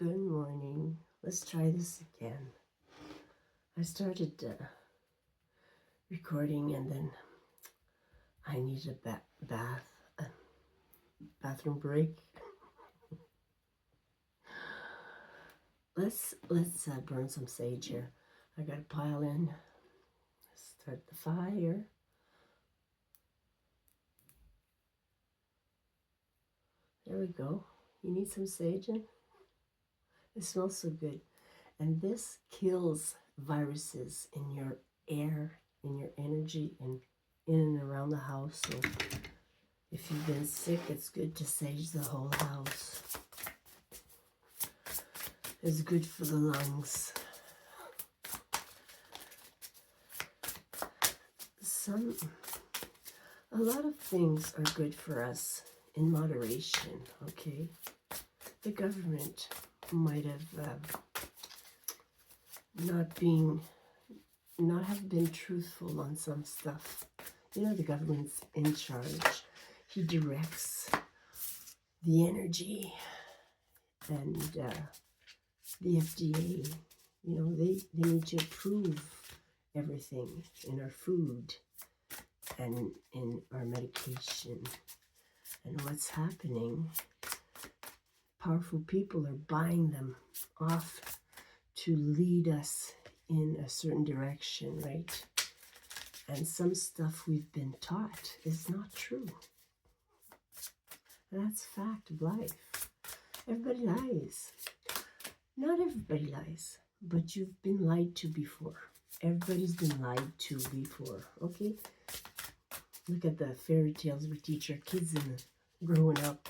Good morning. Let's try this again. I started recording and then I need a bathroom break. Let's burn some sage here. I got a pile in. Start the fire. There we go. You need some sage in? It smells so good. And this kills viruses in your air, in your energy, and in and around the house. So if you've been sick, it's good to sage the whole house. It's good for the lungs. A lot of things are good for us in moderation, okay? The government might have not have been truthful on some stuff. You know, the government's in charge. He directs the energy, and the FDA, you know, they need to approve everything in our food and in our medication. And what's happening, powerful people are buying them off to lead us in a certain direction, right? And some stuff we've been taught is not true. That's fact of life. Everybody lies. Not everybody lies, but you've been lied to before. Everybody's been lied to before, okay? Look at the fairy tales we teach our kids in growing up.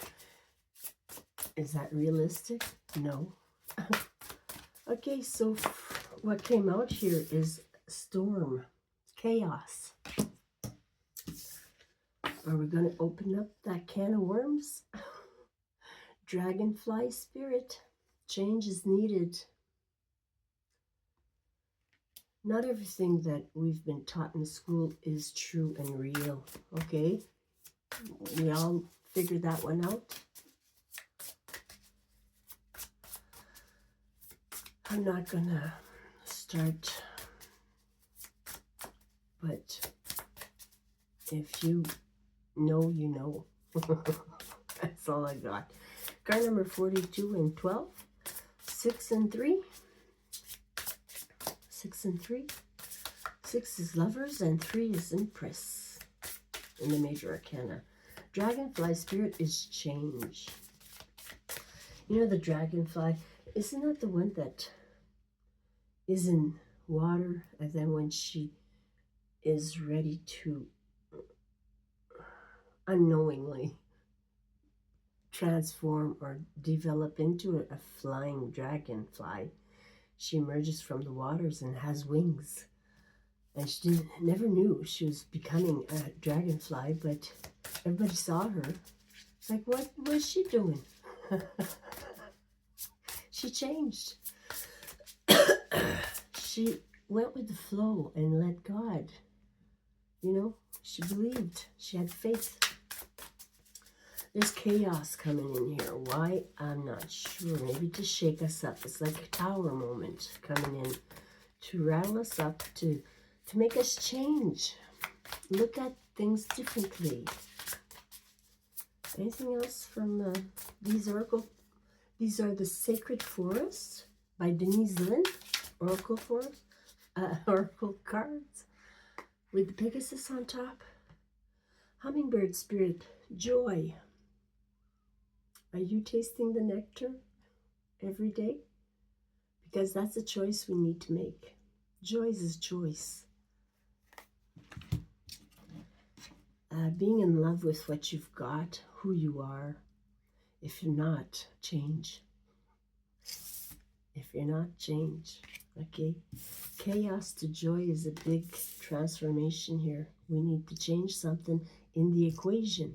Is that realistic? No. Okay, so what came out here is storm, chaos. Are we going to open up that can of worms? Dragonfly spirit, change is needed. Not everything that we've been taught in school is true and real, okay? We all figured that one out. I'm not gonna start, but if you know, you know. That's all I got. Card number 42 and 12, 6 and 3. 6 and 3. 6 is lovers and 3 is empress in the major arcana. Dragonfly spirit is change. You know the dragonfly, isn't that the one that is in water, and then when she is ready to unknowingly transform or develop into a flying dragonfly, she emerges from the waters and has wings. And she never knew she was becoming a dragonfly, but everybody saw her. It's like, what was she doing? She changed. She went with the flow and let God, you know, she believed, she had faith. There's chaos coming in here. Why? I'm not sure. Maybe to shake us up. It's like a tower moment coming in to rattle us up, to make us change. Look at things differently. Anything else from these oracle? These are the Sacred Forest by Denise Linn. Oracle Forest, oracle cards with the Pegasus on top. Hummingbird spirit, joy. Are you tasting the nectar every day? Because that's a choice we need to make. Joy is a choice. Being in love with what you've got, who you are. If you're not, change. If you're not, change. Okay? Chaos to joy is a big transformation here. We need to change something in the equation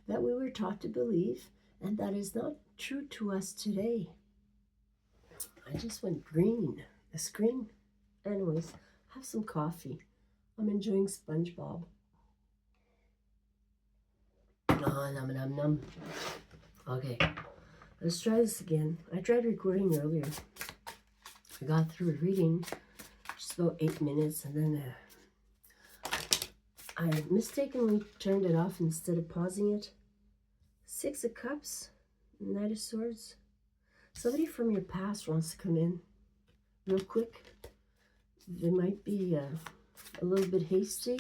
that we were taught to believe, and that is not true to us today. I just went green. The screen. Anyways, have some coffee. I'm enjoying SpongeBob. Oh, num num num. Okay. Let's try this again. I tried recording earlier. I got through reading just about 8 minutes, and then I mistakenly turned it off instead of pausing it. 6 of Cups, Knight of Swords. Somebody from your past wants to come in real quick. They might be a little bit hasty,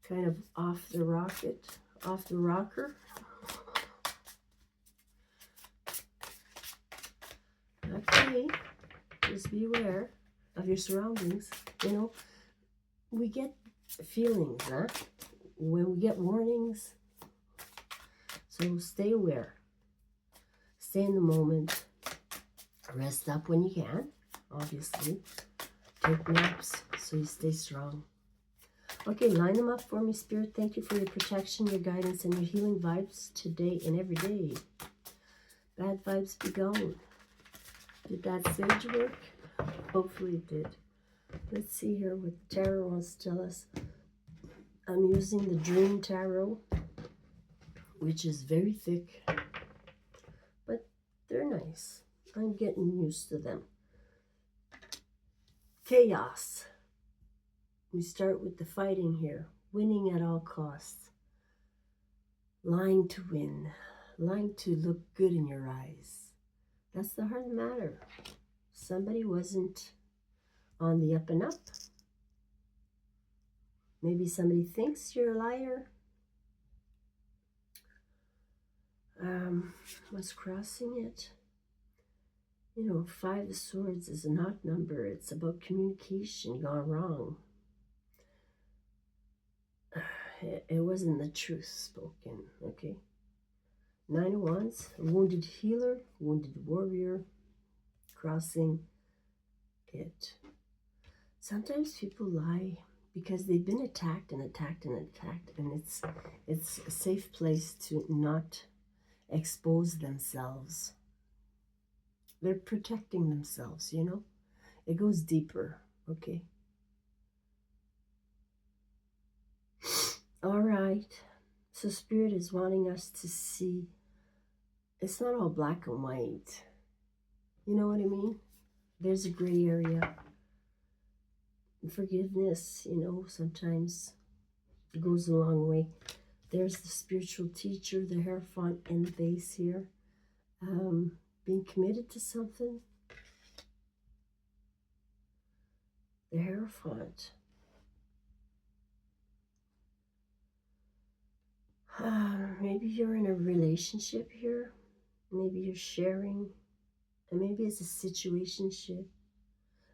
kind of off the rocker. Okay, just be aware of your surroundings. You know, we get feelings, huh? When we get warnings. So stay aware. Stay in the moment. Rest up when you can, obviously. Take naps so you stay strong. Okay, line them up for me, Spirit. Thank you for your protection, your guidance, and your healing vibes today and every day. Bad vibes be gone. Did that sage work? Hopefully it did. Let's see here what the tarot wants to tell us. I'm using the Dream Tarot, which is very thick, but they're nice. I'm getting used to them. Chaos. We start with the fighting here. Winning at all costs. Lying to win. Lying to look good in your eyes. That's the heart of the matter. Somebody wasn't on the up and up. Maybe somebody thinks you're a liar. What's crossing it? You know, 5 of Swords is an odd number. It's about communication gone wrong. It wasn't the truth spoken, okay? 9 of Wands, a wounded healer, wounded warrior, crossing it. Sometimes people lie because they've been attacked and attacked and attacked, and it's a safe place to not expose themselves. They're protecting themselves, you know? It goes deeper, okay? All right. So Spirit is wanting us to see it's not all black and white. You know what I mean? There's a gray area. Forgiveness, you know, sometimes it goes a long way. There's the spiritual teacher, the Hierophant in the base here. Being committed to something. The Hierophant. Maybe you're in a relationship here. Maybe you're sharing. And maybe it's a situationship.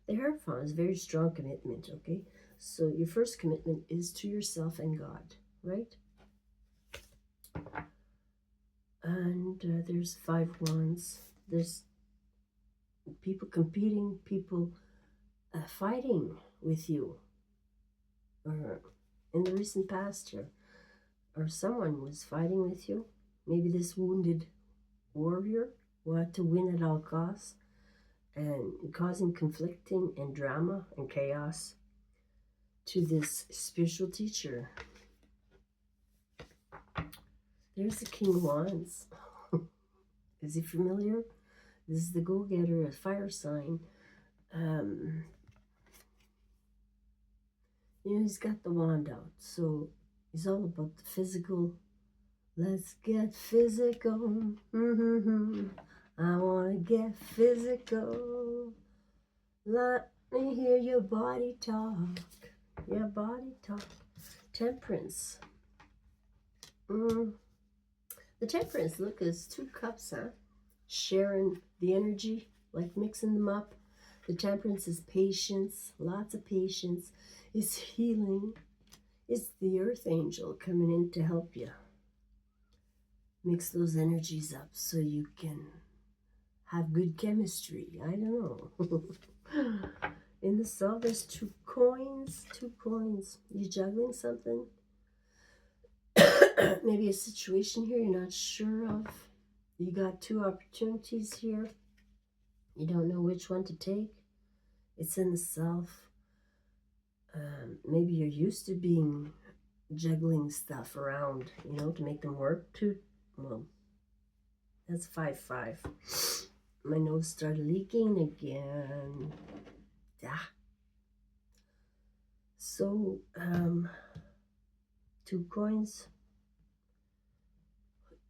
The Hierophant is very strong commitment, okay? So your first commitment is to yourself and God, right? And there's 5 Wands. There's people competing, people fighting with you. Or in the recent past here, or someone was fighting with you. Maybe this wounded warrior wanted to win at all costs and causing conflicting and drama and chaos to this spiritual teacher. There's the King of Wands. Is he familiar? This is the go-getter, a fire sign. You know, he's got the wand out, so he's all about the physical. Let's get physical. I want to get physical. Let me hear your body talk. Your body talk. Temperance. The Temperance, look, is 2 cups, huh? Sharing the energy, like mixing them up. The Temperance is patience, lots of patience. It's healing. It's the Earth Angel coming in to help you. Mix those energies up so you can have good chemistry. I don't know. In the cell, there's 2 coins. 2 coins. You juggling something? Maybe a situation here you're not sure of. You got 2 opportunities here. You don't know which one to take. It's in the self. Maybe you're used to being juggling stuff around, you know, to make them work too. Well, That's 5-5. My nose started leaking again. Yeah. So, 2 coins.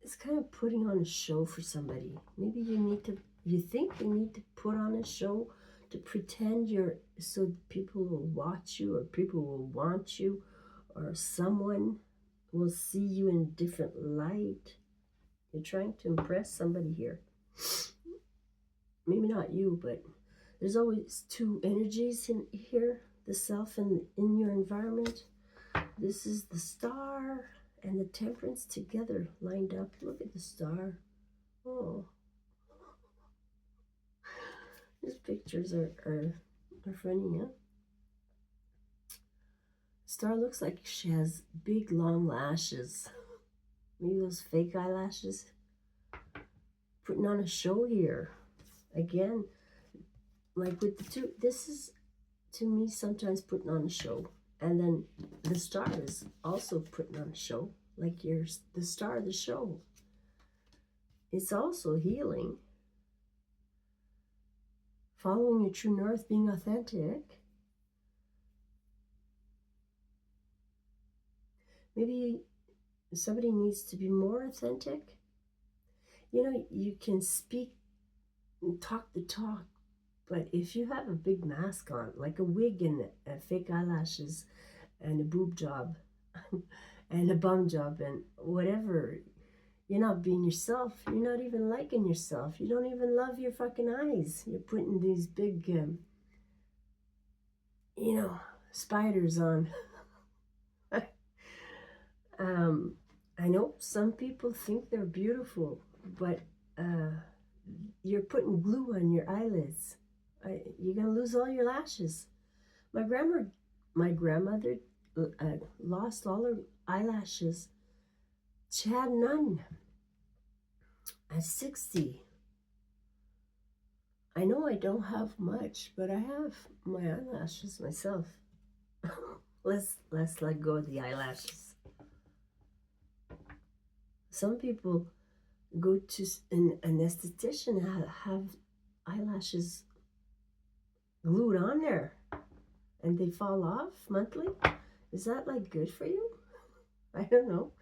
It's kind of putting on a show for somebody. Maybe you think you need to put on a show to pretend so people will watch you, or people will want you, or someone will see you in a different light. You're trying to impress somebody here. Maybe not you, but there's always 2 energies in here, the self and in your environment. This is the Star and the Temperance together, lined up. Look at the Star. Oh, these pictures are funny, huh? Star looks like she has big, long lashes. Maybe those fake eyelashes. Putting on a show here. Again, like with the 2, this is, to me, sometimes putting on a show. And then the Star is also putting on a show. Like you're the star of the show. It's also healing. Following your true north, being authentic. Maybe somebody needs to be more authentic. You know, you can speak and talk the talk, but if you have a big mask on, like a wig and fake eyelashes and a boob job and a bum job and whatever, you're not being yourself. You're not even liking yourself. You don't even love your fucking eyes. You're putting these big, spiders on. I know some people think they're beautiful, but you're putting glue on your eyelids. You're gonna lose all your lashes. My grandmother lost all her eyelashes. She had none at 60. I know I don't have much, but I have my eyelashes myself. Let's let go of the eyelashes. Some people go to an esthetician and have eyelashes glued on there and they fall off monthly. Is that like good for you? I don't know.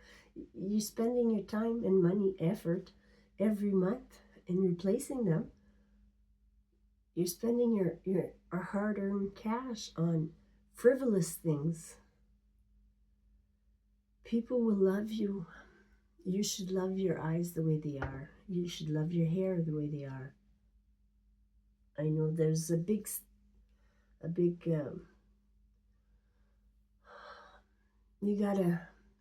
You're spending your time and money, effort every month in replacing them. You're spending your hard-earned cash on frivolous things. People will love you. You should love your eyes the way they are. You should love your hair the way they are. I know there's a big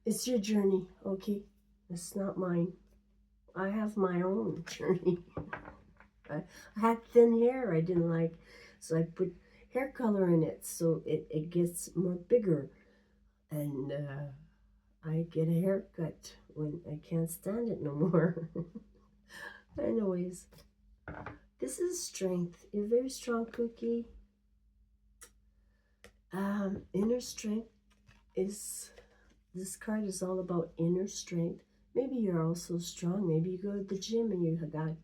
it's your journey, okay? It's not mine. I have my own journey. I had thin hair I didn't like, so I put hair color in it so it gets more bigger, and I get a haircut when I can't stand it no more. Anyways, this is strength. You're a very strong cookie. Inner strength is, this card is all about inner strength. Maybe you're also strong. Maybe you go to the gym and you got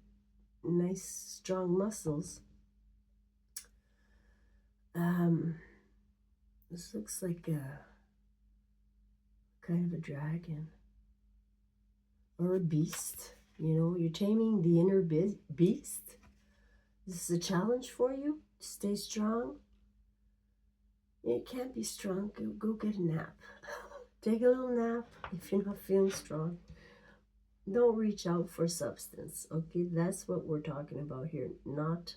nice strong muscles. This looks like a kind of a dragon or a beast. You know, you're taming the inner beast. This is a challenge for you. Stay strong. You can't be strong. Go get a nap. Take a little nap if you're not feeling strong. Don't reach out for substance, okay? That's what we're talking about here. Not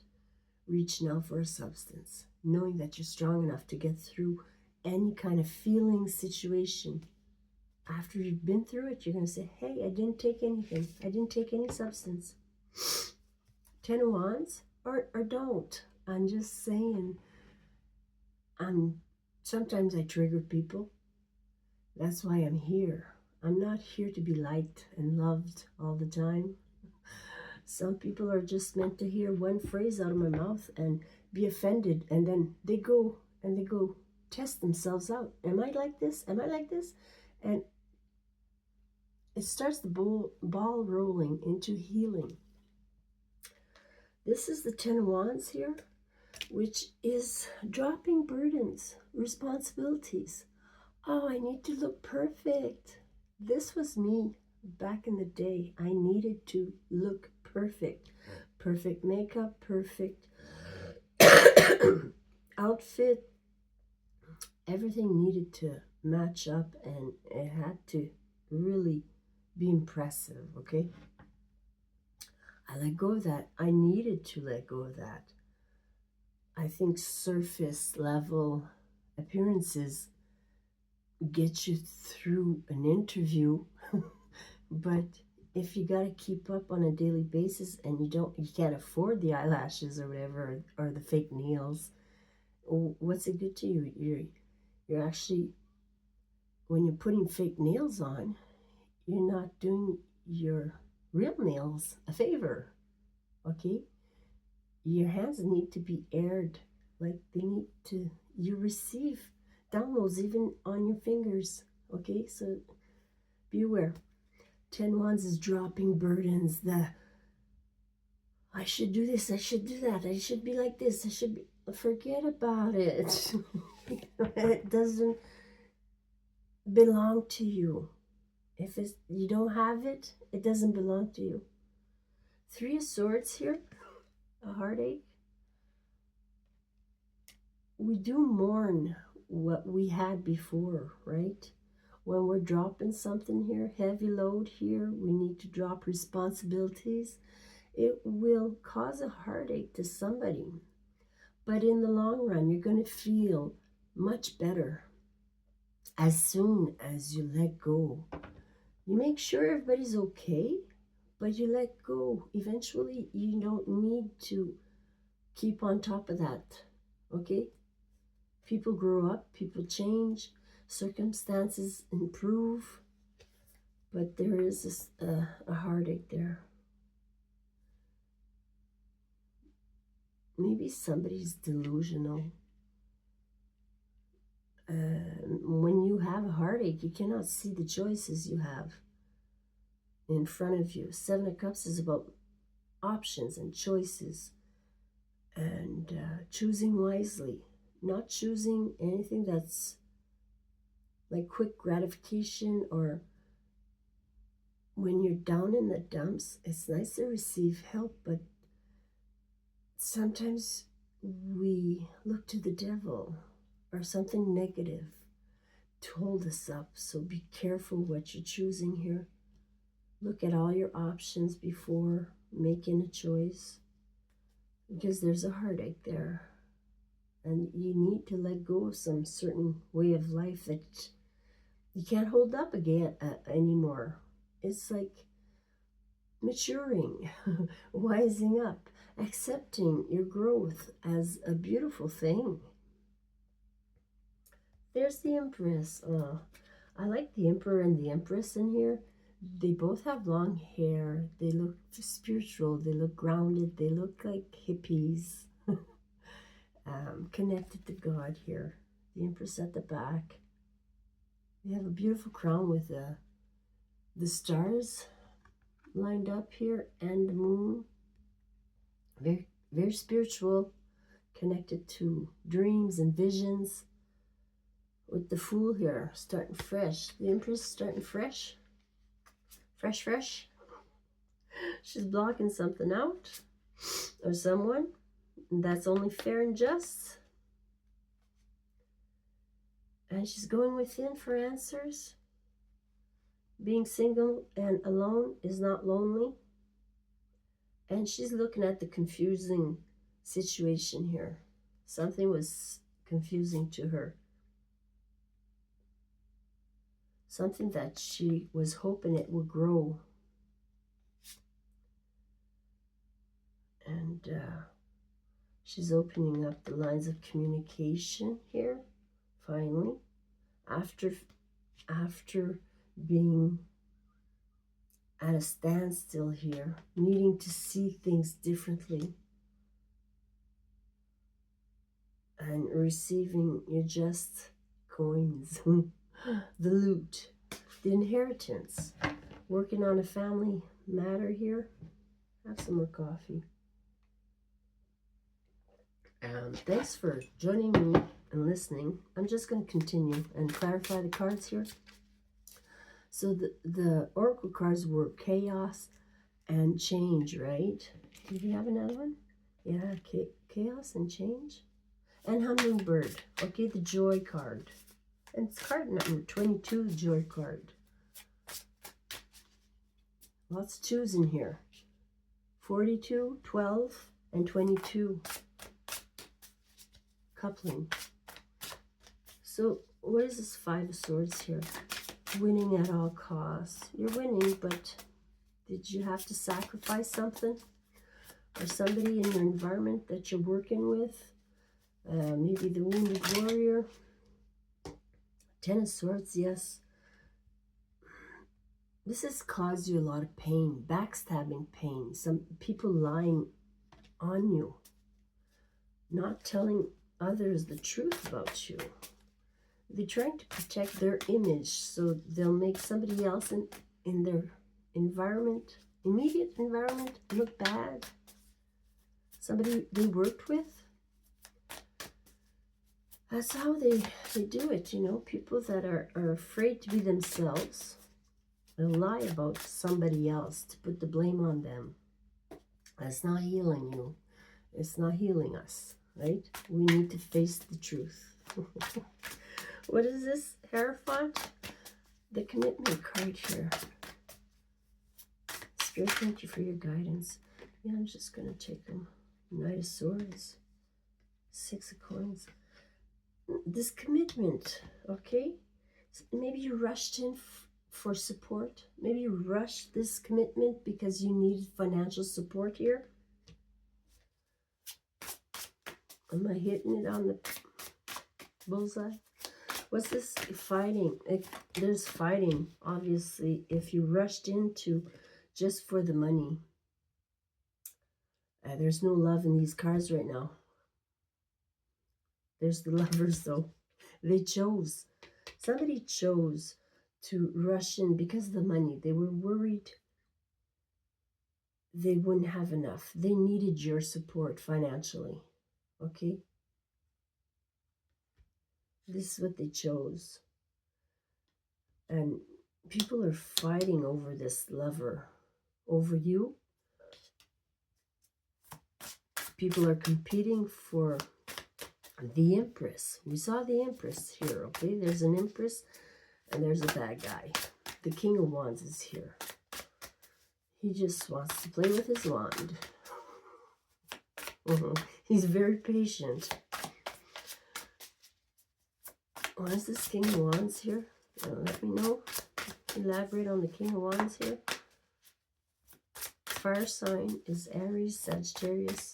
reaching out for a substance. Knowing that you're strong enough to get through any kind of feeling situation. After you've been through it, you're going to say, hey, I didn't take anything. I didn't take any substance. 10 of Wands, or don't. I'm just saying, sometimes I trigger people. That's why I'm here. I'm not here to be liked and loved all the time. Some people are just meant to hear one phrase out of my mouth and be offended, and then they go test themselves out. Am I like this? Am I like this? And it starts the ball rolling into healing. This is the Ten of Wands here, which is dropping burdens, responsibilities. Oh, I need to look perfect. This was me back in the day. I needed to look perfect. Perfect makeup, perfect outfit. Everything needed to match up, and it had to really be impressive, okay? I let go of that. I needed to let go of that. I think surface level appearances get you through an interview, but if you got to keep up on a daily basis and you can't afford the eyelashes or whatever, or the fake nails, what's it good to you? You're actually, when you're putting fake nails on, you're not doing your real nails a favor, okay? Your hands need to be aired, like you receive downloads even on your fingers, okay? So be aware. 10 Wands is dropping burdens. I should do this, I should do that, I should be like this, I should be, forget about it. It doesn't belong to you. If you don't have it, it doesn't belong to you. 3 of Swords here, a heartache. We do mourn what we had before, right? When we're dropping something here, heavy load here, we need to drop responsibilities. It will cause a heartache to somebody. But in the long run, you're going to feel much better as soon as you let go. You make sure everybody's okay, but you let go. Eventually, you don't need to keep on top of that, okay? People grow up, people change, circumstances improve, but there is a heartache there. Maybe somebody's delusional. When you have a heartache, you cannot see the choices you have in front of you. 7 of Cups is about options and choices and choosing wisely, not choosing anything that's like quick gratification, or when you're down in the dumps. It's nice to receive help, but sometimes we look to the devil or something negative to hold us up. So be careful what you're choosing here. Look at all your options before making a choice, because there's a heartache there. And you need to let go of some certain way of life that you can't hold up again anymore. It's like maturing, wising up, accepting your growth as a beautiful thing. There's the Empress. I like the Emperor and the Empress in here. They both have long hair. They look spiritual. They look grounded. They look like hippies. Connected to God here. The Empress at the back. They have a beautiful crown with the stars lined up here and the moon. Very, very spiritual, connected to dreams and visions. With the Fool here, starting fresh. The Empress starting fresh. Fresh. She's blocking something out or someone. And that's only fair and just. And she's going within for answers. Being single and alone is not lonely. And she's looking at the confusing situation here. Something was confusing to her. Something that she was hoping it would grow. And she's opening up the lines of communication here, finally. After being at a standstill here, needing to see things differently, and receiving your just coins, the loot, the inheritance. working on a family matter here. Have some more coffee. Thanks for joining me and listening. I'm just going to continue and clarify the cards here. So the oracle cards were chaos and change, right? Did you have another one? Yeah, chaos and change. And hummingbird. Okay, the joy card. And it's card number 22, the joy card. Lots of twos in here. 42, 12, and 22. Coupling. So what is this Five of Swords here? Winning at all costs. You're winning, but did you have to sacrifice something? Or somebody in your environment that you're working with? Maybe the wounded warrior. Ten of Swords, yes. This has caused you a lot of pain, backstabbing pain. Some people lying on you. Not telling others the truth about you. They're trying to protect their image, so they'll make somebody else in their environment, immediate environment, look bad. Somebody they worked with. That's how they do it, you know. People that are afraid to be themselves. They'll lie about somebody else to put the blame on them. That's not healing you. It's not healing us, right? We need to face the truth. What is this, Hierophant? The commitment card here. Spirit, thank you for your guidance. Yeah, I'm just going to take them. Knight of Swords. Six of Coins. This commitment, okay? Maybe you rushed in for support. Maybe you rushed this commitment because you needed financial support here. Am I hitting it on the bullseye? What's this? Fighting. There's fighting, obviously, if you rushed into just for the money. There's no love in these cards right now. There's the Lovers, though. They chose. Somebody chose to rush in because of the money. They were worried they wouldn't have enough. They needed your support financially. Okay? This is what they chose. And people are fighting over this lover, over you. People are competing for the Empress. We saw the Empress here, okay? There's an Empress and there's a bad guy. The King of Wands is here. He just wants to play with his wand. He's very patient. What is this King of Wands here? Let me know. Elaborate on the King of Wands here. Fire sign is Aries, Sagittarius,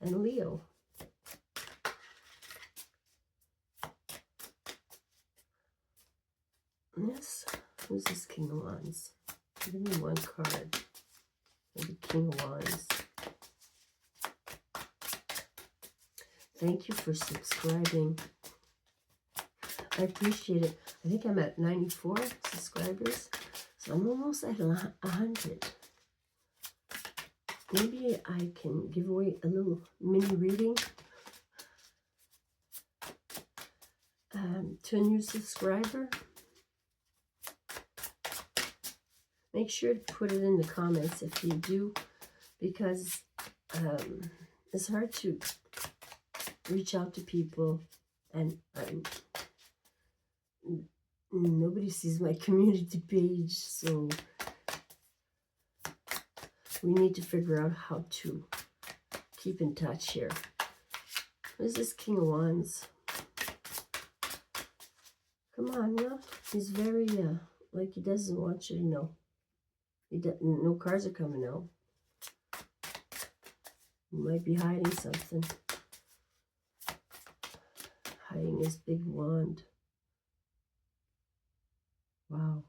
and Leo. Yes. Who's this King of Wands? Give me one card. The King of Wands. Thank you for subscribing. I appreciate it. I think I'm at 94 subscribers, so I'm almost at 100. Maybe I can give away a little mini reading to a new subscriber. Make sure to put it in the comments if you do, because it's hard to reach out to people, and nobody sees my community page, so we need to figure out how to keep in touch here. What is this King of Wands? Come on, no? He's very, like he doesn't want you to know. No cards are coming out. He might be hiding something. Hiding his big wand. Wow.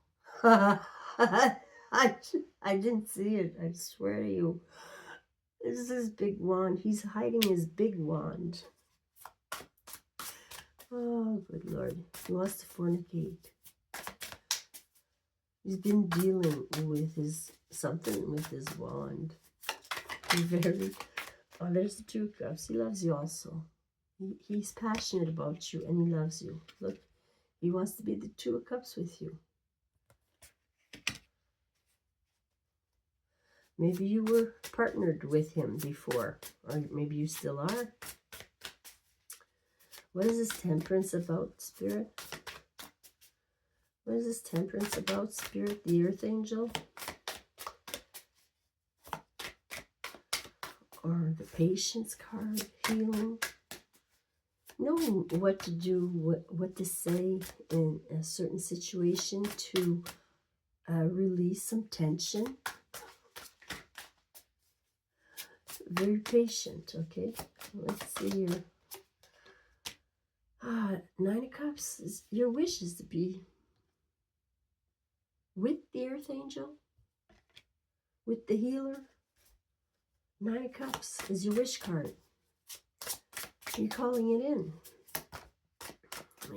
I didn't see it. I swear to you. This is his big wand. He's hiding his big wand. Oh, good Lord. He wants to fornicate. He's been dealing with something with his wand. Very. Oh, there's the 2 of Cups. He loves you also. He's passionate about you and he loves you. Look, he wants to be the 2 of Cups with you. Maybe you were partnered with him before, or maybe you still are. What is this Temperance about, Spirit? What is this Temperance about, Spirit? The Earth Angel? Or the Patience card, healing? Knowing what to do, what to say in a certain situation to release some tension. Very patient, okay? Let's see here. 9 of Cups, your wish is to be with the Earth Angel, with the healer. 9 of Cups is your wish card. You're calling it in.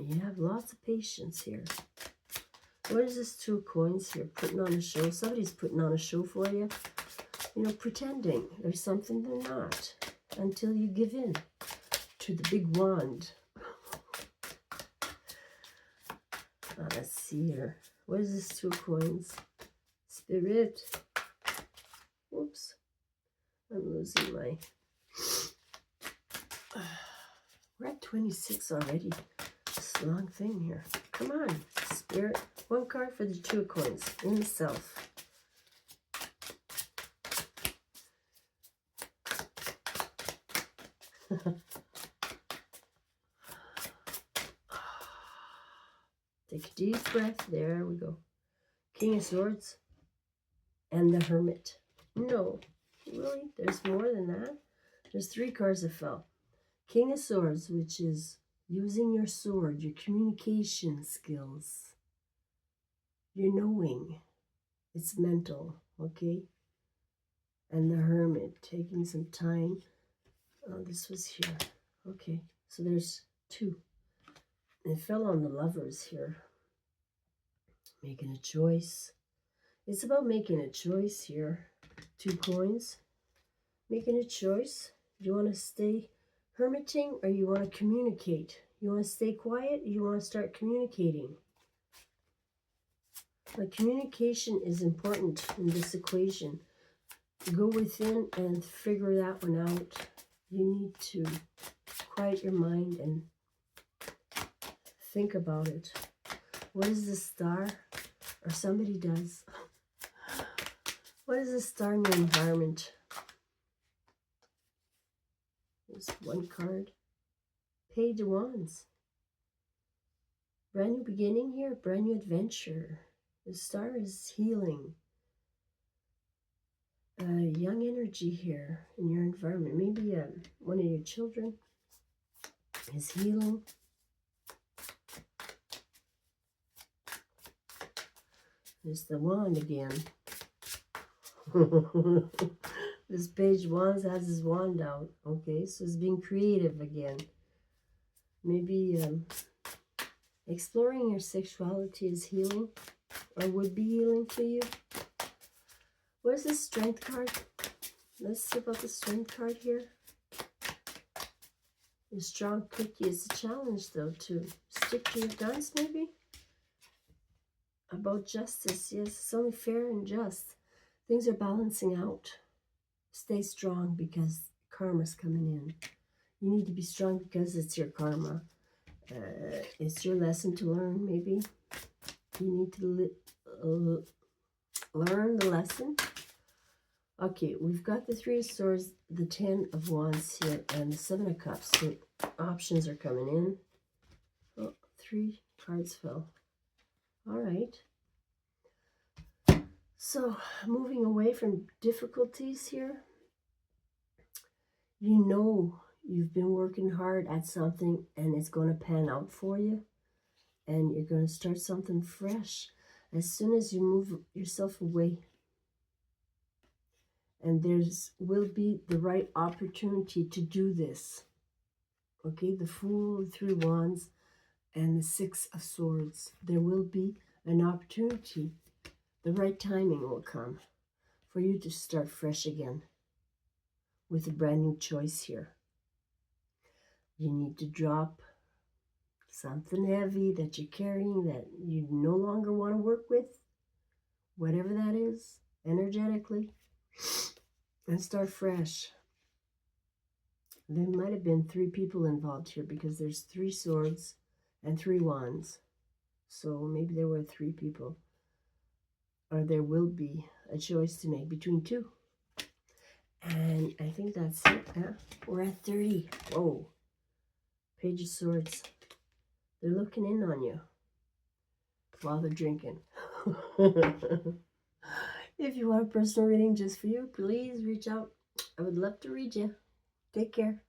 You have lots of patience here. What is this 2 of Coins here? Putting on a show. Somebody's putting on a show for you. You know, pretending there's something they're not until you give in to the big wand. Let's see here. What is this 2 of Coins? Spirit. Oops. I'm losing my... We're at 26 already. It's a long thing here. Come on, Spirit. 1 card for the 2 of Coins. In the Self. Take a deep breath. There we go. King of Swords and the Hermit. No, really? There's more than that? There's 3 cards that fell. King of Swords, which is using your sword, your communication skills, your knowing. It's mental, okay? And the Hermit, taking some time. Oh, this was here. Okay, so there's 2. It fell on the Lovers here. Making a choice. It's about making a choice here. 2 coins. Making a choice. Do you want to stay hermiting or you want to communicate? You want to stay quiet or you want to start communicating? Like, communication is important in this equation. Go within and figure that one out. You need to quiet your mind and think about it. What is the Star? Or somebody does. What is the Star in the environment? There's 1 card. Page of Wands. Brand new beginning here. Brand new adventure. The Star is healing. Young energy here in your environment. Maybe one of your children is healing. There's the wand again. This Page Wands has his wand out. Okay, so it's being creative again. Maybe exploring your sexuality is healing or would be healing for you. Where's the Strength card? Let's see about the Strength card here. The strong cookie is a challenge, though, to stick to your guns, maybe. About justice, yes, it's only fair and just. Things are balancing out. Stay strong because karma's coming in. You need to be strong because it's your karma. It's your lesson to learn, maybe. You need to learn the lesson. Okay, we've got the 3 of Swords, the 10 of Wands here, and the 7 of Cups. So options are coming in. Oh, 3 cards fell. All right. So moving away from difficulties here. You know you've been working hard at something and it's going to pan out for you. And you're going to start something fresh as soon as you move yourself away. And will be the right opportunity to do this. Okay, the Fool, 3 Wands, and the 6 of Swords. There will be an opportunity the right timing will come for you to start fresh again with a brand new choice here. You need to drop something heavy that you're carrying that you no longer want to work with, whatever that is, energetically, and start fresh. There might have been 3 people involved here because there's 3 swords and 3 wands. So maybe there were 3 people. Or there will be a choice to make between 2. And I think that's it. Huh? We're at 30. Whoa. Page of Swords. They're looking in on you while they're drinking. If you want a personal reading just for you, please reach out. I would love to read you. Take care.